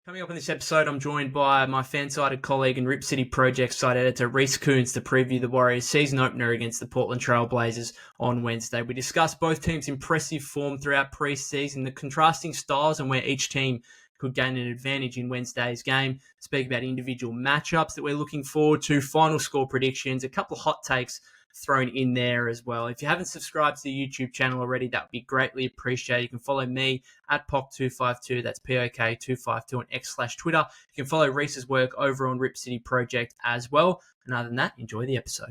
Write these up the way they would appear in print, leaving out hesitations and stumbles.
Coming up in this episode, I'm joined by my fan-sided colleague and Rip City Project site editor, Reese Kunz, to preview the Warriors' season opener against the Portland Trail Blazers on Wednesday. We discuss both teams' impressive form throughout preseason, the contrasting styles and where each team could gain an advantage in Wednesday's game, speak about individual matchups that we're looking forward to, final score predictions, a couple of hot takes thrown in there as well. If you haven't subscribed to the YouTube channel already, that would be greatly appreciated. You can follow me at POC252, that's POK252 on X/Twitter. You can follow Reese's work over on Rip City Project as well. And other than that, enjoy the episode.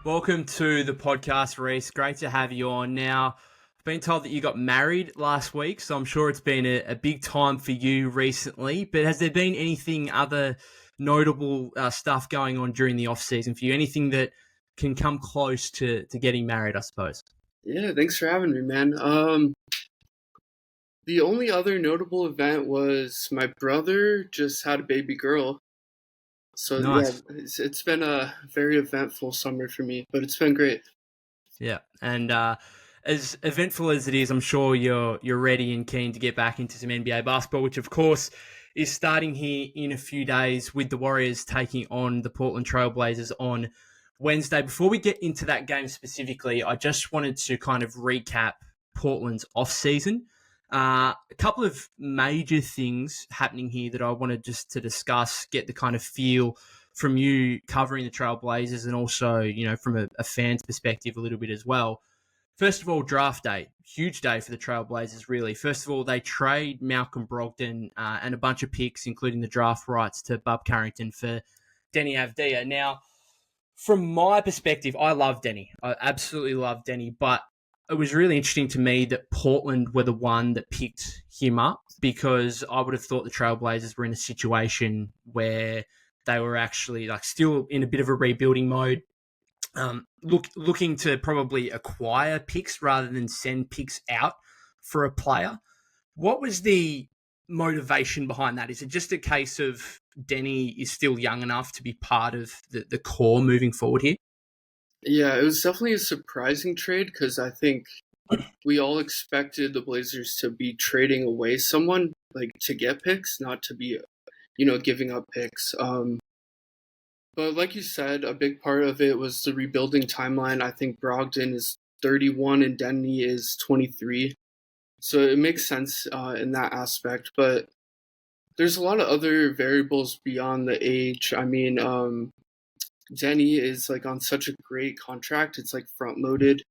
Welcome to the podcast, Reese. Great to have you on. Now, I've been told that you got married last week, so I'm sure it's been a big time for you recently. But has there been anything other notable stuff going on during the off-season for you? Anything that can come close to getting married, I suppose? Yeah, thanks for having me, man. The only other notable event was my brother just had a baby girl. So Nice. Yeah, it's been a very eventful summer for me, but it's been great. Yeah, and as eventful as it is, I'm sure you're ready and keen to get back into some NBA basketball, which of course is starting here in a few days with the Warriors taking on the Portland Trail Blazers on Wednesday. Before we get into that game specifically, I just wanted to kind of recap Portland's off-season. A couple of major things happening here that I wanted just to discuss, get the kind of feel from you covering the Trail Blazers and also, from a fan's perspective a little bit as well. First of all, draft day. Huge day for the Trail Blazers, really. First of all, they trade Malcolm Brogdon and a bunch of picks, including the draft rights to Bub Carrington for Deni Avdija. Now, from my perspective, I love Deni. I absolutely love Deni, but it was really interesting to me that Portland were the one that picked him up, because I would have thought the Trailblazers were in a situation where they were actually still in a bit of a rebuilding mode, looking to probably acquire picks rather than send picks out for a player. What was the motivation behind that? Is it just a case of Deni is still young enough to be part of the core moving forward here? Yeah, it was definitely a surprising trade because I think we all expected the Blazers to be trading away someone to get picks, not to be, giving up picks. But like you said, a big part of it was the rebuilding timeline. I think Brogdon is 31 and Deni is 23. So it makes sense in that aspect. But there's a lot of other variables beyond the age. I mean, Deni is on such a great contract. It's front loaded.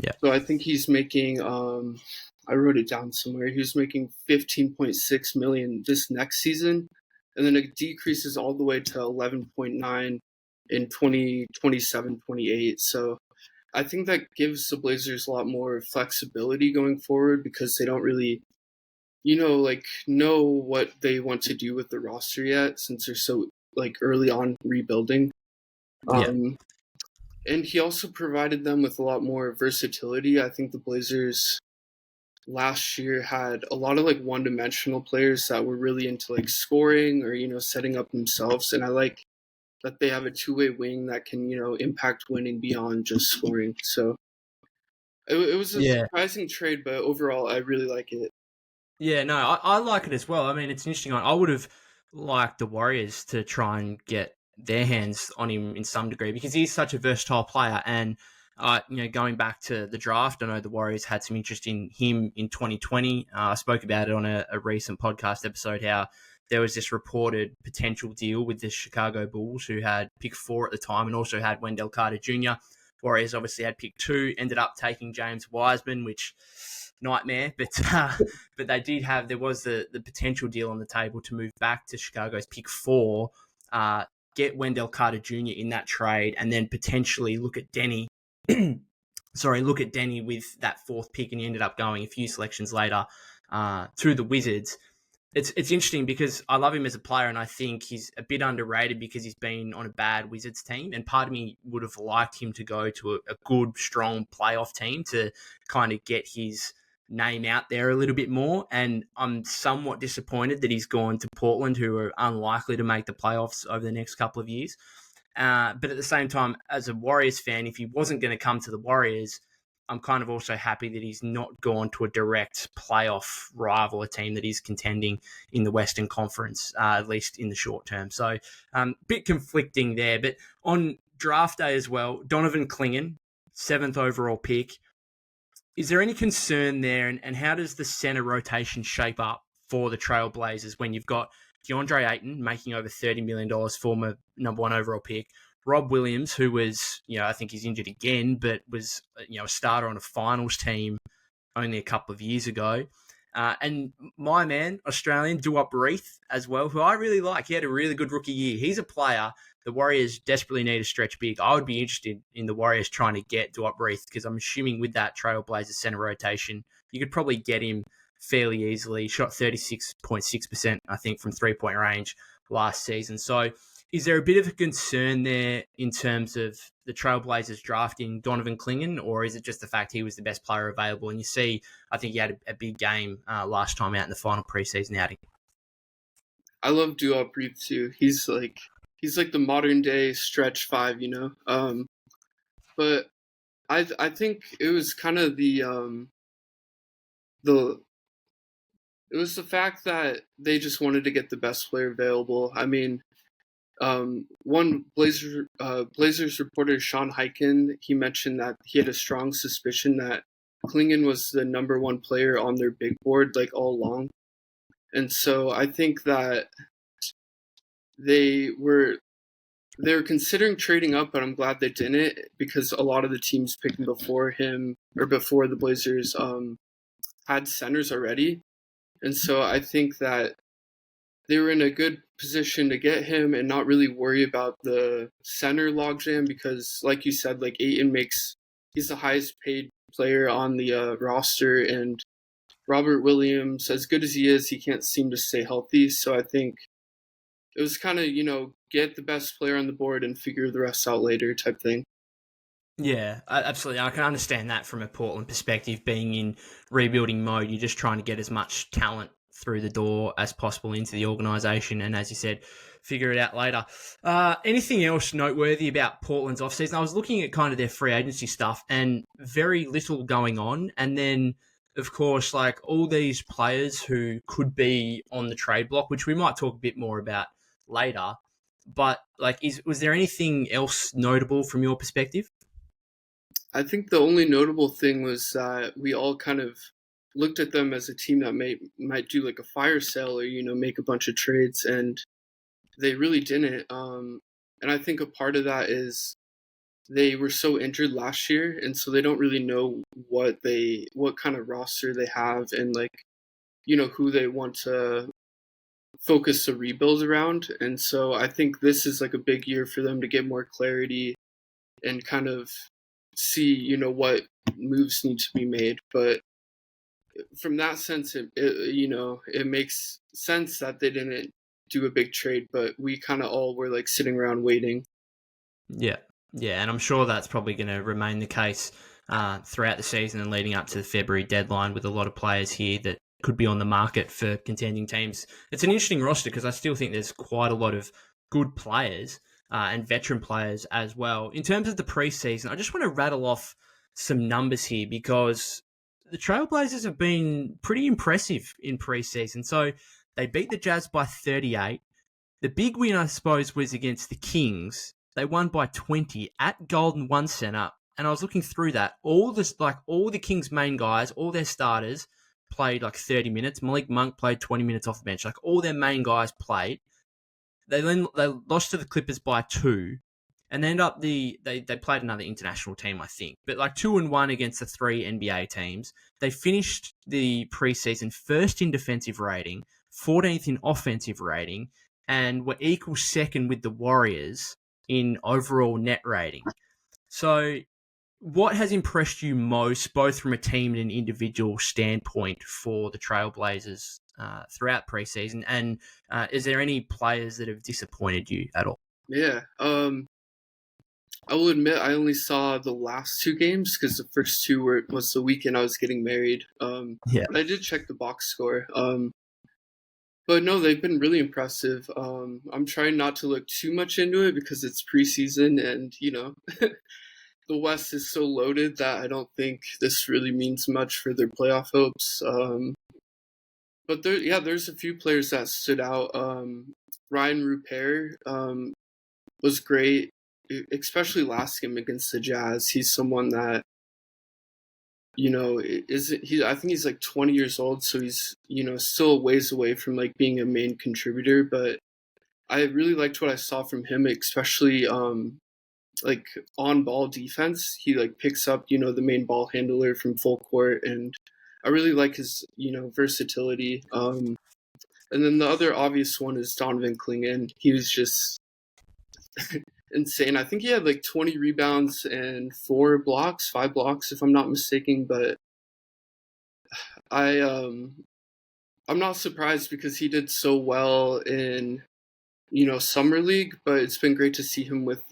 Yeah. So I think he's making, I wrote it down somewhere. He was making $15.6 million this next season. And then it decreases all the way to 11.9 in 2027-28. So I think that gives the Blazers a lot more flexibility going forward because they don't really, know what they want to do with the roster yet since they're so early on rebuilding. And he also provided them with a lot more versatility. I think the Blazers last year had a lot of one-dimensional players that were really into scoring or setting up themselves, and I like that they have a two-way wing that can impact winning beyond just scoring. So it was a surprising trade, but overall I really like it. Yeah, no, I like it as well. I mean, it's interesting. I would have liked the Warriors to try and get their hands on him in some degree because he's such a versatile player. And going back to the draft, I know the Warriors had some interest in him in 2020. I spoke about it on a recent podcast episode, how there was this reported potential deal with the Chicago Bulls, who had pick 4 at the time and also had Wendell Carter Jr. Warriors obviously had pick 2, ended up taking James Wiseman, which nightmare, but they did have, there was the potential deal on the table to move back to Chicago's pick 4, get Wendell Carter Jr. in that trade, and then potentially look at Deni. Look at Deni with that 4th pick, and he ended up going a few selections later to the Wizards. It's interesting because I love him as a player, and I think he's a bit underrated because he's been on a bad Wizards team, and part of me would have liked him to go to a good, strong playoff team to kind of get his name out there a little bit more. And I'm somewhat disappointed that he's gone to Portland, who are unlikely to make the playoffs over the next couple of years. But at the same time, as a Warriors fan, if he wasn't going to come to the Warriors, I'm kind of also happy that he's not gone to a direct playoff rival, a team that is contending in the Western Conference, at least in the short term. So bit conflicting there. But on draft day as well, Donovan Clingan, 7th overall pick. Is there any concern there, and how does the center rotation shape up for the Trailblazers when you've got DeAndre Ayton making over $30 million, former number 1 overall pick, Rob Williams, who was, I think he's injured again, but was, a starter on a finals team only a couple of years ago. And my man, Australian, Duop Reith as well, who I really like. He had a really good rookie year. He's a player the Warriors desperately need to stretch big. I would be interested in the Warriors trying to get Duop Reith because I'm assuming with that Trailblazers center rotation, you could probably get him fairly easily. He shot 36.6%, I think, from three-point range last season. So is there a bit of a concern there in terms of the Trailblazers drafting Donovan Clingan, or is it just the fact he was the best player available? And you see, I think he had a big game last time out in the final preseason outing. I love Duop Reith too. He's like the modern day stretch 5, But I think it was kind of the it was the fact that they just wanted to get the best player available. I mean, one Blazers reporter, Sean Hyken, he mentioned that he had a strong suspicion that Clingan was the number 1 player on their big board like all along. And so I think that they were considering trading up, but I'm glad they didn't because a lot of the teams picking before him or before the Blazers had centers already. And so I think that they were in a good position to get him and not really worry about the center logjam because, like you said, like Ayton he's the highest paid player on the roster, and Robert Williams, as good as he is, he can't seem to stay healthy. So I think it was kind of, get the best player on the board and figure the rest out later type thing. Yeah, absolutely. I can understand that from a Portland perspective, being in rebuilding mode. You're just trying to get as much talent through the door as possible into the organisation. And as you said, figure it out later. Anything else noteworthy about Portland's offseason? I was looking at kind of their free agency stuff and very little going on. And then, of course, like all these players who could be on the trade block, which we might talk a bit more about later. But like, was there anything else notable from your perspective? I think the only notable thing was that we all kind of looked at them as a team that might do like a fire sale or make a bunch of trades, and they really didn't. And I think a part of that is they were so injured last year, and so they don't really know what kind of roster they have and who they want to focus the rebuild around. And so I think this is like a big year for them to get more clarity and kind of see what moves need to be made. But from that sense, it makes sense that they didn't do a big trade, but we kind of all were like sitting around waiting. Yeah, and I'm sure that's probably going to remain the case throughout the season and leading up to the February deadline with a lot of players here that could be on the market for contending teams. It's an interesting roster because I still think there's quite a lot of good players and veteran players as well. In terms of the preseason, I just want to rattle off some numbers here because the Trailblazers have been pretty impressive in preseason. So they beat the Jazz by 38. The big win, I suppose, was against the Kings. They won by 20 at Golden One Center. And I was looking through that. All the Kings' main guys, all their starters played like 30 minutes. Malik Monk played 20 minutes off the bench. Like all their main guys played. They lost to the Clippers by 2. And they ended up they played another international team, I think. But like 2-1 against the 3 NBA teams. They finished the preseason first in defensive rating, 14th in offensive rating, and were equal second with the Warriors in overall net rating. So what has impressed you most, both from a team and an individual standpoint for the Trailblazers throughout preseason? And is there any players that have disappointed you at all? Yeah. I will admit I only saw the last 2 games because the first 2 was the weekend I was getting married. But I did check the box score. But no, they've been really impressive. I'm trying not to look too much into it because it's preseason, and the West is so loaded that I don't think this really means much for their playoff hopes. But there's a few players that stood out. Ryan Rupert was great, especially last game against the Jazz. He's someone that isn't he? I think he's like 20 years old, so he's still a ways away from like being a main contributor. But I really liked what I saw from him, especially like on ball defense. He like picks up the main ball handler from full court, and I really like his versatility. And then the other obvious one is Donovan Clingan. He was just insane. I think he had like 20 rebounds and 5 blocks, if I'm not mistaken. But I'm not surprised because he did so well in summer league. But it's been great to see him with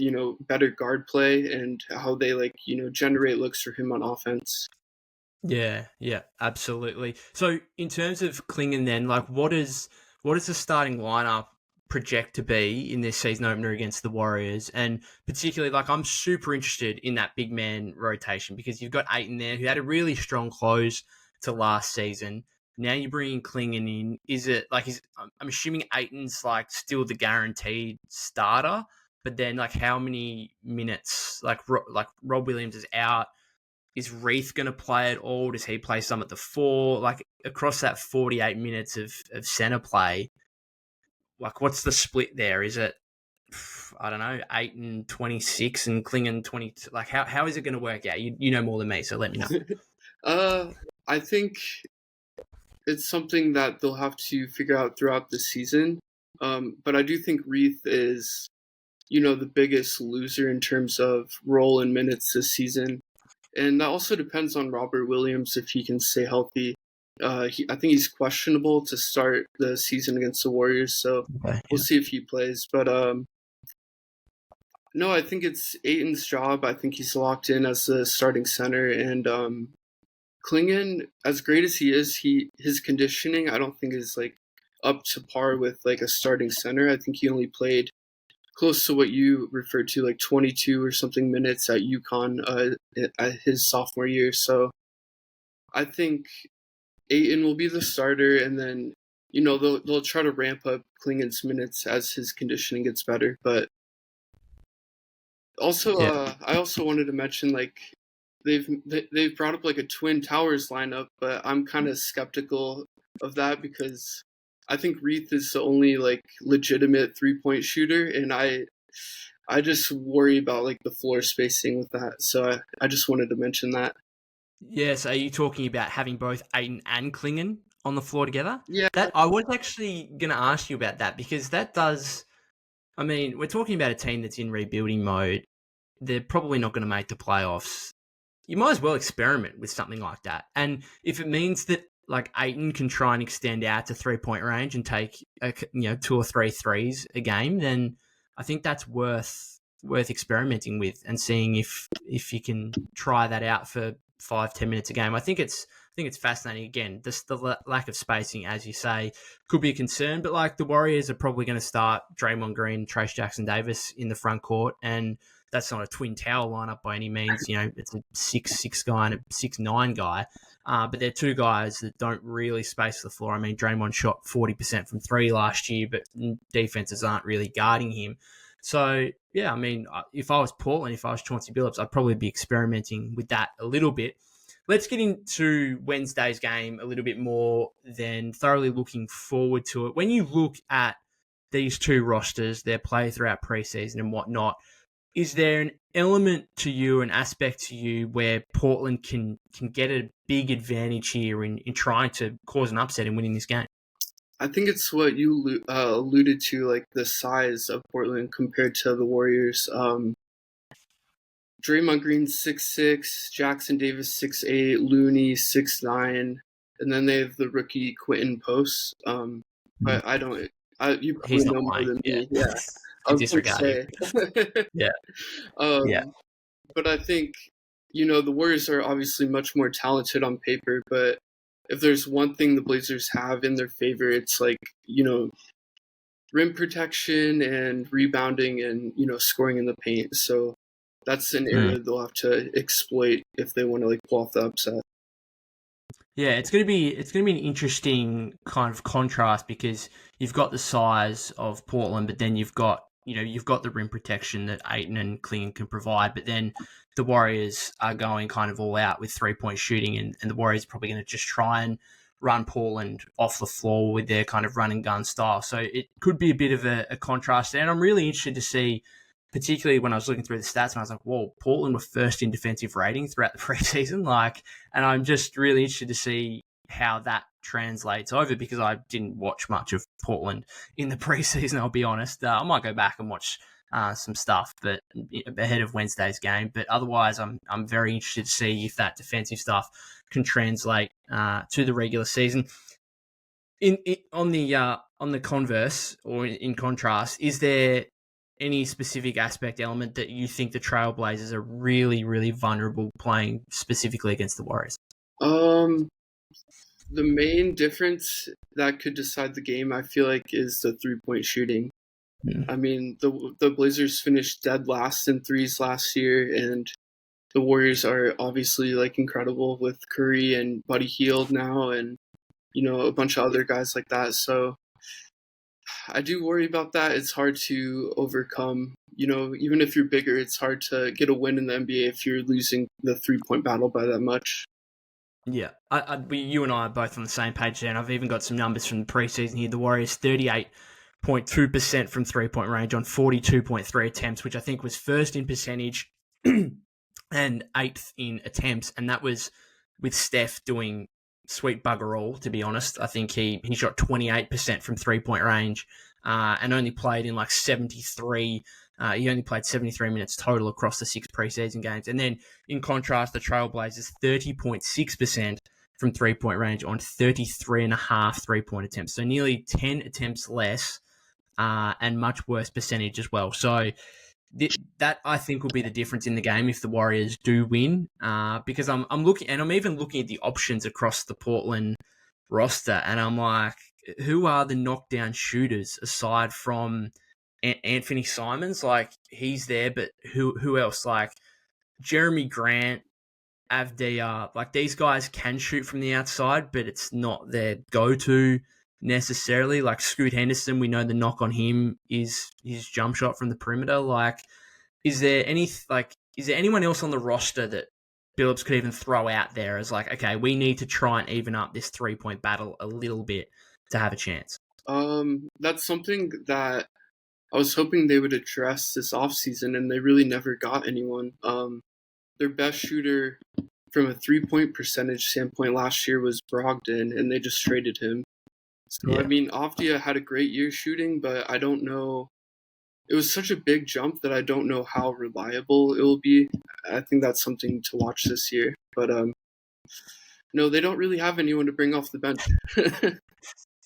better guard play and how they like generate looks for him on offense. Yeah, absolutely. So in terms of Clingan then, like what is the starting lineup project to be in this season opener against the Warriors? And particularly, like, I'm super interested in that big man rotation because you've got Ayton there who had a really strong close to last season. Now you're bringing Clingan in. Is it like I'm assuming Ayton's like still the guaranteed starter, but then like how many minutes? Like Rob Williams is out. Is Reese going to play at all? Does he play some at the 4? Like across that 48 minutes of center play, like what's the split there? Is it, I don't know, 8 and 26 and Clingan 20? Like how is it going to work out? You know more than me, so let me know. I think it's something that they'll have to figure out throughout the season. But I do think Reese is, the biggest loser in terms of role and minutes this season. And that also depends on Robert Williams if he can stay healthy. I think he's questionable to start the season against the Warriors, so we'll see if he plays. But no, I think it's Ayton's job. I think he's locked in as the starting center. And Clingan, as great as he is, his conditioning I don't think is like up to par with like a starting center. I think he only played close to what you referred to, like 22 or something minutes at UConn at his sophomore year. So I think Ayton will be the starter, and then they'll try to ramp up Clingan's minutes as his conditioning gets better. But also, I also wanted to mention like they've brought up like a Twin Towers lineup, but I'm kind of skeptical of that because I think Reese is the only like legitimate 3-point shooter, and I just worry about like the floor spacing with that. So I just wanted to mention that. Yes, are you talking about having both Ayton and Clingan on the floor together? Yeah. That I was actually going to ask you about that because that does. I mean, we're talking about a team that's in rebuilding mode. They're probably not going to make the playoffs. You might as well experiment with something like that. And if it means that like Ayton can try and extend out to 3-point range and take 2 or 3 threes a game, then I think that's worth experimenting with and seeing if you can try that out for 5-10 minutes a game. I think it's fascinating. Again, the lack of spacing, as you say, could be a concern. But like the Warriors are probably going to start Draymond Green, Trace Jackson Davis in the front court, and that's not a twin tower lineup by any means. It's a 6'6" guy and a 6'9" guy. But they're two guys that don't really space the floor. I mean, Draymond shot 40% from 3 last year, but defenses aren't really guarding him. So, yeah, I mean, if I was Portland, if I was Chauncey Billups, I'd probably be experimenting with that a little bit. Let's get into Wednesday's game a little bit more than thoroughly looking forward to it. When you look at these two rosters, their play throughout preseason and whatnot, is there an element to you, an aspect to you where Portland can get a big advantage here in trying to cause an upset in winning this game? I think it's what you alluded to, like the size of Portland compared to the Warriors. Draymond Green 6'6", Jackson Davis 6'8", Looney 6'9", and then they have the rookie Quentin Post. But I don't. You probably know more than me. Yeah. I was going to say. Yeah. But I think the Warriors are obviously much more talented on paper, but if there's one thing the Blazers have in their favor, it's like, rim protection and rebounding and, scoring in the paint. So that's an area they'll have to exploit if they want to like pull off the upset. Yeah, it's gonna be an interesting kind of contrast because you've got the size of Portland, but then you've got the rim protection that Ayton and Clingan can provide, but then the Warriors are going kind of all out with 3-point shooting, and the Warriors are probably going to just try and run Portland off the floor with their kind of run and gun style. So it could be a bit of a contrast, and I'm really interested to see, particularly when I was looking through the stats and I was like, whoa, Portland were first in defensive rating throughout the preseason. And I'm just really interested to see how that translates over because I didn't watch much of Portland in the preseason, I'll be honest. I might go back and watch some stuff but ahead of Wednesday's game. But otherwise, I'm very interested to see if that defensive stuff can translate to the regular season. On the converse or in contrast, is there any specific aspect element that you think the Trailblazers are really, really vulnerable playing specifically against the Warriors? The main difference that could decide the game, I feel like, is the 3-point shooting. I mean, the Blazers finished dead last in threes last year, and the Warriors are obviously like incredible with Curry and Buddy Hield now, and a bunch of other guys like that. So I do worry about that. It's hard to overcome. Even if you're bigger, it's hard to get a win in the NBA if you're losing the 3-point battle by that much. Yeah, you and I are both on the same page there, and I've even got some numbers from the preseason here. The Warriors 38.2% from 3-point range on 42.3 attempts, which I think was first in percentage and 8th in attempts, and that was with Steph doing sweet bugger all, to be honest. I think he shot 28% from 3-point range and only played in like 73. He only played 73 minutes total across the 6 preseason games. And then, in contrast, the Trailblazers 30.6% from 3-point range on 33.5 3-point attempts. So nearly 10 attempts less and much worse percentage as well. So that I think will be the difference in the game if the Warriors do win. Because I'm looking, and I'm even looking at the options across the Portland roster, and I'm like, who are the knockdown shooters aside from Anthony Simons? Like, he's there, but who else? Like Jeremy Grant, Avdia, like these guys can shoot from the outside, but it's not their go-to necessarily. Like Scoot Henderson, we know the knock on him is his jump shot from the perimeter. Like, is there anyone else on the roster that Billups could even throw out there as like, okay, we need to try and even up this 3-point battle a little bit to have a chance? That's something that I was hoping they would address this offseason, and they really never got anyone. Their best shooter from a 3-point percentage standpoint last year was Brogdon, and they just traded him. So, yeah. I mean, Avdia had a great year shooting, but I don't know. It was such a big jump that I don't know how reliable it will be. I think that's something to watch this year. But, no, they don't really have anyone to bring off the bench.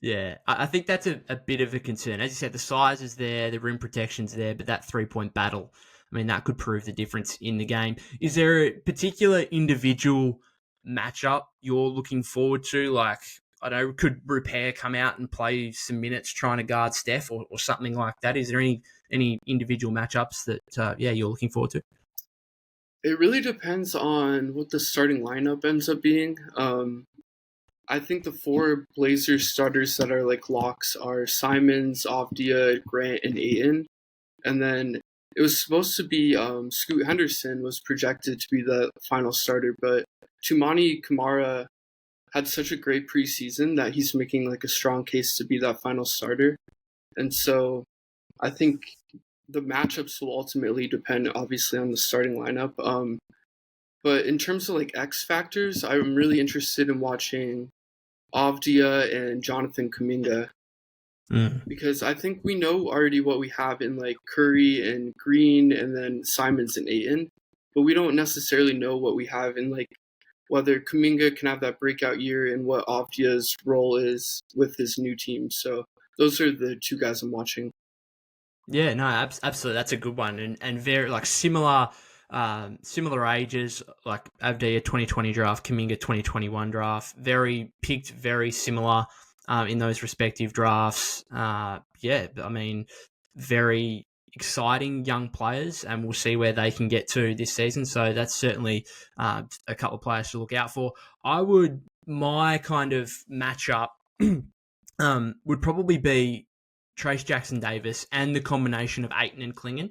Yeah, I think that's a bit of a concern. As you said, the size is there, the rim protection's there, but that 3-point battle, I mean, that could prove the difference in the game. Is there a particular individual matchup you're looking forward to? Like, I don't know, could Repair come out and play some minutes trying to guard Steph or something like that? Is there any individual matchups that, you're looking forward to? It really depends on what the starting lineup ends up being. I think the 4 Blazers starters that are like locks are Simons, Avdia, Grant, and Ayton. And then it was supposed to be Scoot Henderson was projected to be the final starter, but Tumani Kamara had such a great preseason that he's making like a strong case to be that final starter. And so I think the matchups will ultimately depend obviously on the starting lineup. But in terms of like X factors, I'm really interested in watching Avdia and Jonathan Kuminga. Because I think we know already what we have in like Curry and Green and then Simons and Ayton, but we don't necessarily know what we have in like whether Kuminga can have that breakout year and what Avdia's role is with his new team. So those are the 2 guys I'm watching. Yeah, no, absolutely. That's a good one. And very like similar Similar ages, like Avdia 2020 draft, Kuminga 2021 draft, picked very similar in those respective drafts. I mean, very exciting young players, and we'll see where they can get to this season. So that's certainly a couple of players to look out for. My kind of matchup would probably be Trace Jackson Davis and the combination of Ayton and Clingan.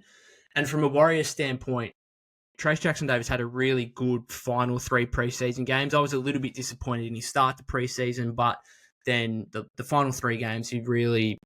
And from a Warriors standpoint, Trace Jackson Davis had a really good final 3 preseason games. I was a little bit disappointed in his start to preseason, but then the final 3 games, he really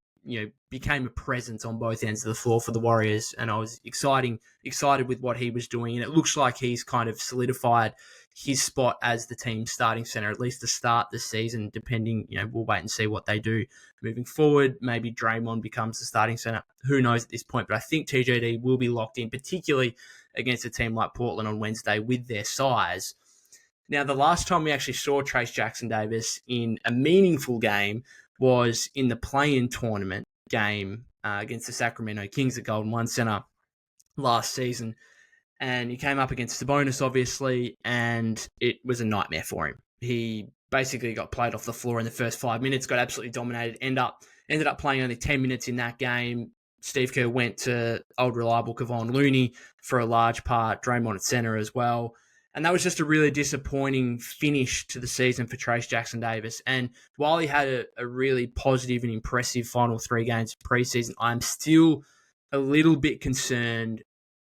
became a presence on both ends of the floor for the Warriors, and I was excited with what he was doing, and it looks like he's kind of solidified his spot as the team's starting center, at least to start the season, depending, we'll wait and see what they do moving forward. Maybe Draymond becomes the starting center. Who knows at this point, but I think TJD will be locked in, particularly against a team like Portland on Wednesday with their size. Now, the last time we actually saw Trace Jackson Davis in a meaningful game was in the play-in tournament game against the Sacramento Kings at Golden One Center last season. And he came up against Sabonis, obviously, and it was a nightmare for him. He basically got played off the floor in the first 5 minutes, got absolutely dominated, ended up playing only 10 minutes in that game. Steve Kerr went to old reliable Kevon Looney for a large part, Draymond at center as well. And that was just a really disappointing finish to the season for Trace Jackson Davis. And while he had a really positive and impressive final 3 games of preseason, I'm still a little bit concerned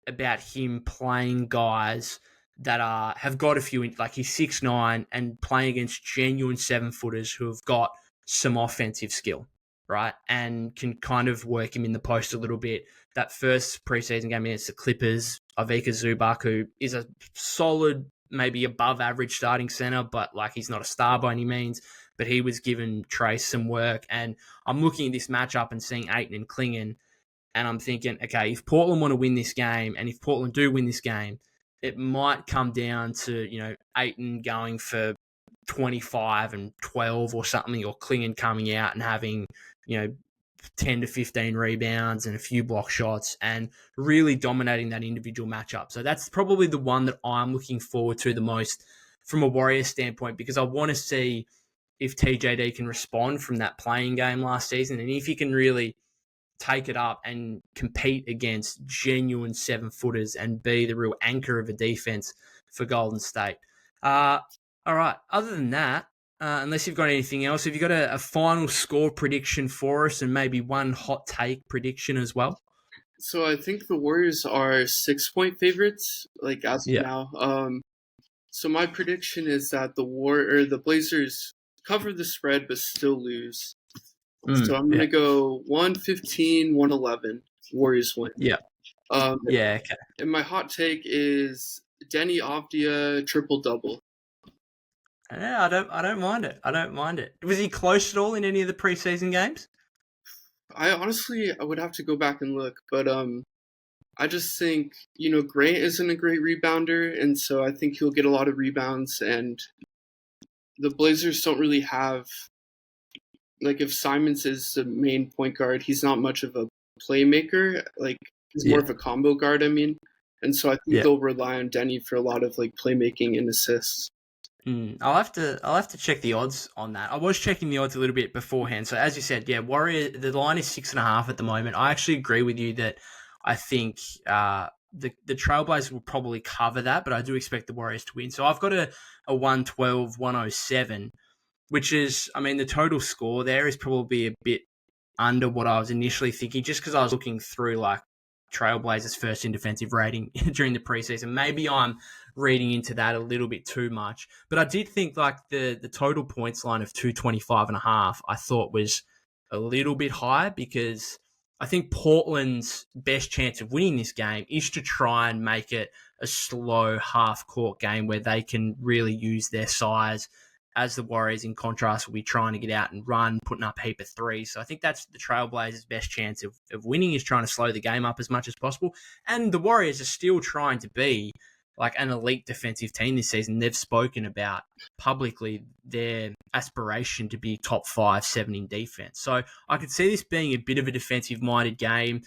about him playing guys that have got a few, like he's 6'9", and playing against genuine 7-footers who have got some offensive skill, right? And can kind of work him in the post a little bit. That first preseason game against the Clippers, Ivica Zubac, who is a solid, maybe above average starting center, but like he's not a star by any means, but he was giving Trace some work. And I'm looking at this matchup and seeing Ayton and Clingan, and I'm thinking, okay, if Portland want to win this game, and if Portland do win this game, it might come down to, Ayton going for 25 and 12 or something, or Clingan coming out and having, 10 to 15 rebounds and a few block shots and really dominating that individual matchup. So that's probably the one that I'm looking forward to the most from a Warriors standpoint, because I want to see if TJD can respond from that playing game last season, and if he can really take it up and compete against genuine 7-footers and be the real anchor of a defense for Golden State. All right. Other than that, unless you've got anything else, have you got a final score prediction for us, and maybe one hot take prediction as well? So I think the Warriors are 6-point favorites, like as of now. So my prediction is that the Blazers cover the spread but still lose. So I'm going to go 115, 111. Warriors win. Yeah. Okay. And my hot take is Deni Avdia triple-double. Yeah, I don't mind it. I don't mind it. Was he close at all in any of the preseason games? I would have to go back and look, but I just think, Grant isn't a great rebounder, and so I think he'll get a lot of rebounds, and the Blazers don't really have, like, if Simons is the main point guard, he's not much of a playmaker. Like, he's more of a combo guard, and so I think they'll rely on Deni for a lot of, like, playmaking and assists. I'll have to check the odds on that. I was checking the odds a little bit beforehand. So as you said, Warrior, the line is 6.5 at the moment. I actually agree with you that I think the Trailblazers will probably cover that, but I do expect the Warriors to win. So I've got a 112, 107, which is, the total score there is probably a bit under what I was initially thinking, just because I was looking through like Trailblazers first in defensive rating during the preseason. Maybe I'm reading into that a little bit too much, but I did think like the total points line of 225.5 I thought was a little bit high, because I think Portland's best chance of winning this game is to try and make it a slow half-court game where they can really use their size, as the Warriors, in contrast, will be trying to get out and run, putting up a heap of threes. So I think that's the Trailblazers' best chance of winning, is trying to slow the game up as much as possible. And the Warriors are still trying to be like an elite defensive team this season. They've spoken about publicly their aspiration to be top 5, 7 in defense. So I could see this being a bit of a defensive-minded game.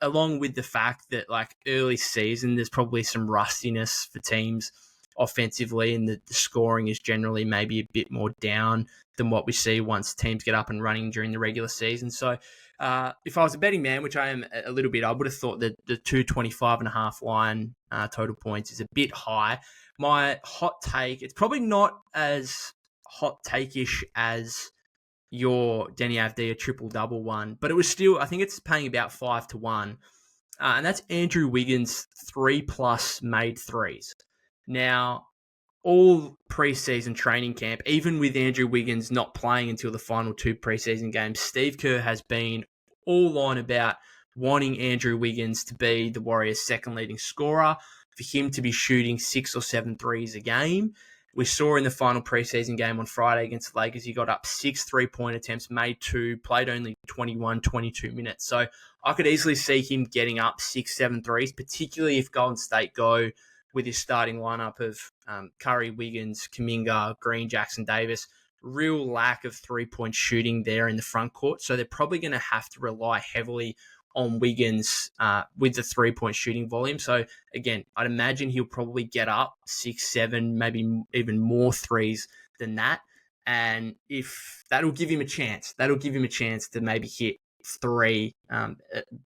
along with the fact that like early season, there's probably some rustiness for teams offensively, and the scoring is generally maybe a bit more down than what we see once teams get up and running during the regular season. So if I was a betting man, which I am a little bit, I would have thought that the 225.5 line total points is a bit high. My hot take, it's probably not as hot take-ish as your Denny Avdia triple-double one, but it was still, I think it's paying about 5-1. And that's Andrew Wiggins' 3+ made threes. Now, all preseason training camp, even with Andrew Wiggins not playing until the final 2 preseason games, Steve Kerr has been all on about wanting Andrew Wiggins to be the Warriors' second leading scorer, for him to be shooting 6 or 7 threes a game. We saw in the final preseason game on Friday against the Lakers, he got up 6 3-point attempts, made 2, played only 21, 22 minutes. So I could easily see him getting up 6, 7 threes, particularly if Golden State go with his starting lineup of Curry, Wiggins, Kuminga, Green, Jackson Davis. Real lack of 3-point shooting there in the front court. So they're probably going to have to rely heavily on Wiggins with the 3-point shooting volume. So again, I'd imagine he'll probably get up 6, 7, maybe even more threes than that. And if that'll give him a chance, to maybe hit 3,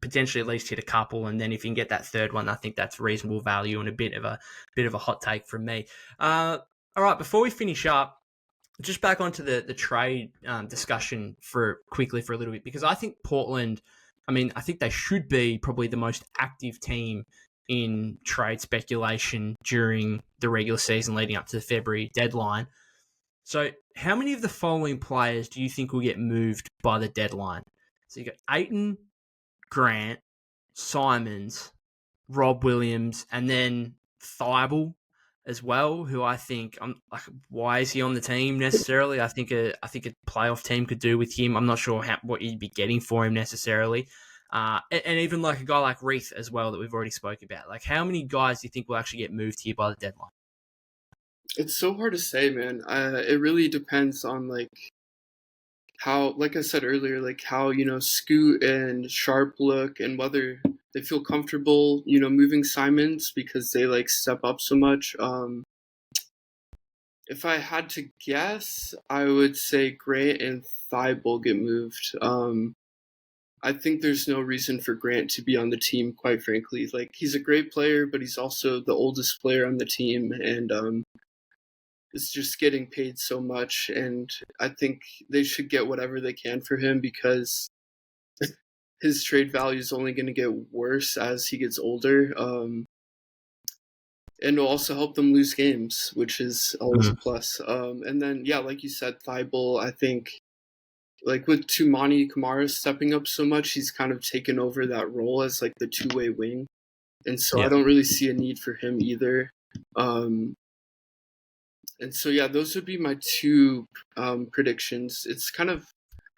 potentially at least hit a couple. And then if you can get that third one, I think that's reasonable value and a bit of a hot take from me. All right, before we finish up, just back onto the trade discussion quickly for a little bit, because I think Portland, I think they should be probably the most active team in trade speculation during the regular season leading up to the February deadline. So how many of the following players do you think will get moved by the deadline? So you got Ayton, Grant, Simons, Rob Williams, and then Thibault as well, who I think, why is he on the team necessarily? I think a playoff team could do with him. I'm not sure what you'd be getting for him necessarily. And even like a guy like Reese as well that we've already spoke about. Like, how many guys do you think will actually get moved here by the deadline? It's so hard to say, man. It really depends on like how, like I said earlier, like how, Scoot and Sharp look, and whether they feel comfortable, moving Simons because they like step up so much. If I had to guess, I would say Grant and Thibault get moved. I think there's no reason for Grant to be on the team, quite frankly. Like, he's a great player, but he's also the oldest player on the team, and is just getting paid so much. And I think they should get whatever they can for him, because his trade value is only going to get worse as he gets older. And it'll also help them lose games, which is always a plus. And then, yeah, like you said, Thibault, I think, like with Toumani Camara stepping up so much, he's kind of taken over that role as like the two-way wing. And so I don't really see a need for him either. And so, yeah, those would be my 2 predictions. It's kind of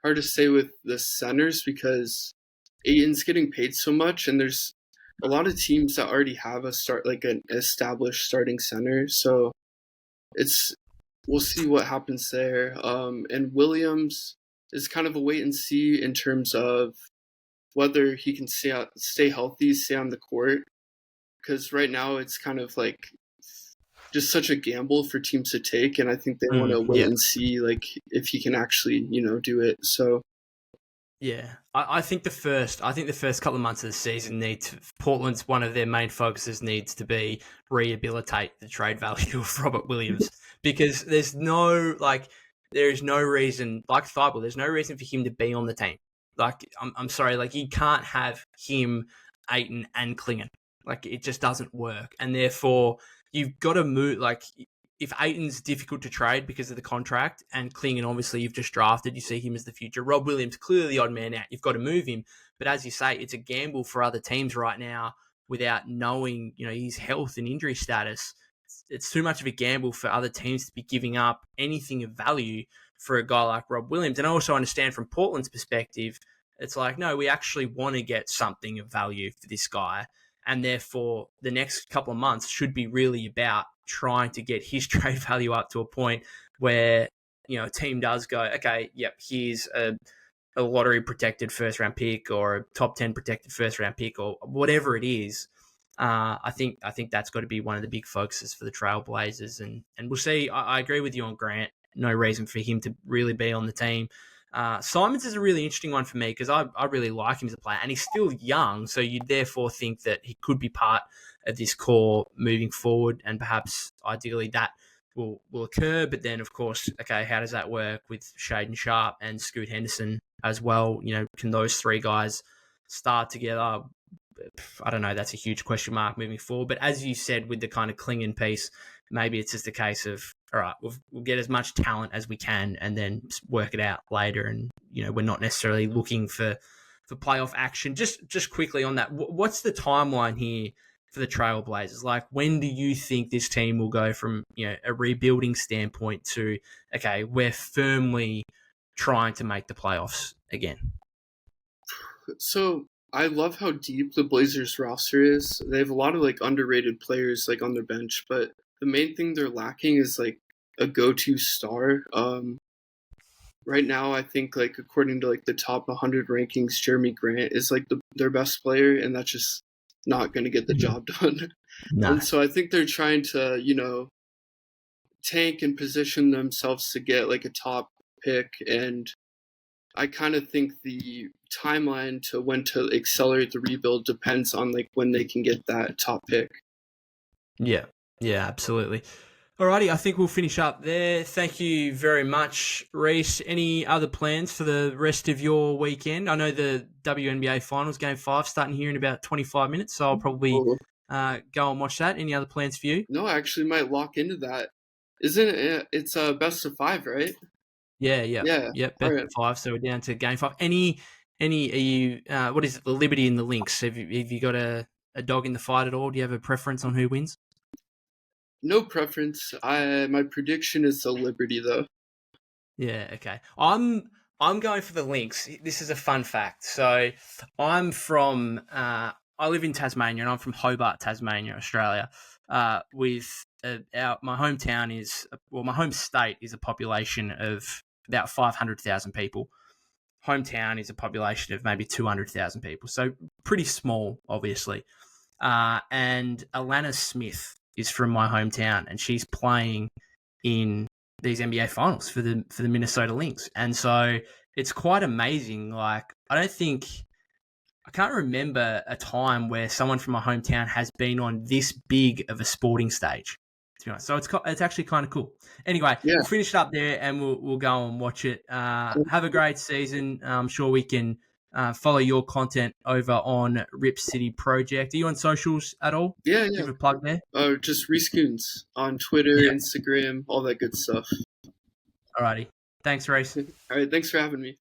hard to say with the centers because Ayton's getting paid so much, and there's a lot of teams that already have an established starting center. So we'll see what happens there. And Williams is kind of a wait and see in terms of whether he can stay healthy, stay on the court. Because right now it's kind of like just such a gamble for teams to take, and I think they want to wait and see like if he can actually, do it. So yeah, I think the first couple of months of the season Portland's one of their main focuses needs to be rehabilitate the trade value of Robert Williams, because there is no reason, like Thibault, there's no reason for him to be on the team. Like, I'm sorry, like you can't have him, Ayton, and Clingan. Like, it just doesn't work, and therefore you've got to move. Like, if Ayton's difficult to trade because of the contract, and Clingan, obviously, you've just drafted, you see him as the future. Rob Williams, clearly the odd man out. You've got to move him. But as you say, it's a gamble for other teams right now without knowing, his health and injury status. It's too much of a gamble for other teams to be giving up anything of value for a guy like Rob Williams. And I also understand from Portland's perspective, it's like, no, we actually want to get something of value for this guy. And therefore, the next couple of months should be really about trying to get his trade value up to a point where, a team does go, okay, yep, here's a a lottery protected first round pick or a top 10 protected first round pick or whatever it is. I think that's got to be one of the big focuses for the Trailblazers, and we'll see. I agree with you on Grant. No reason for him to really be on the team. Simons is a really interesting one for me because I really like him as a player, and he's still young, so you'd therefore think that he could be part of this core moving forward, and perhaps ideally that will occur. But then, of course, okay, how does that work with Shaden Sharp and Scoot Henderson as well? You know, can those three guys start together? I don't know. That's a huge question mark moving forward. But as you said, with the kind of Clingan piece, maybe it's just a case of, all right, we'll get as much talent as we can and then work it out later. And, you know, we're not necessarily looking for playoff action. Just quickly on that, what's the timeline here for the Trailblazers? Like, when do you think this team will go from, you know, a rebuilding standpoint to, okay, we're firmly trying to make the playoffs again? So I love how deep the Blazers roster is. They have a lot of like underrated players like on their bench, but the main thing they're lacking is like a go-to star. Right now, I think like according to like the top 100 rankings, Jeremy Grant is like their best player, and that's just not going to get the job done. No. And so I think they're trying to, you know, tank and position themselves to get like a top pick. And I kind of think the timeline to when to accelerate the rebuild depends on like when they can get that top pick. Yeah, absolutely. Alrighty, I think we'll finish up there. Thank you very much, Reese. Any other plans for the rest of your weekend? I know the WNBA Finals, Game 5, starting here in about 25 minutes, so I'll probably go and watch that. Any other plans for you? No, I actually might lock into that. Isn't it? It's a best of 5, right? Yeah. Best of 5, so we're down to Game 5. Any are you, what is it, the Liberty and the Lynx? Have you got a dog in the fight at all? Do you have a preference on who wins? No preference. My prediction is the Liberty, though. Yeah, okay. I'm going for the Lynx. This is a fun fact. So I'm from I live in Tasmania, and I'm from Hobart, Tasmania, Australia. With my hometown is, well, my home state is a population of about 500,000 people. Hometown is a population of maybe 200,000 people, so pretty small, obviously. And Alana Smith is from my hometown, and she's playing in these NBA finals for the Minnesota Lynx. And so it's quite amazing. Like, I can't remember a time where someone from my hometown has been on this big of a sporting stage, to be honest. So it's actually kind of cool. Anyway, We'll finish it up there and we'll go and watch it. Have a great season. I'm sure we can follow your content over on Rip City Project. Are you on socials at all? Yeah. Give a plug there. Just Reese Kunz on Twitter, Instagram, all that good stuff. Alrighty. Thanks, Reese. All right, thanks for having me.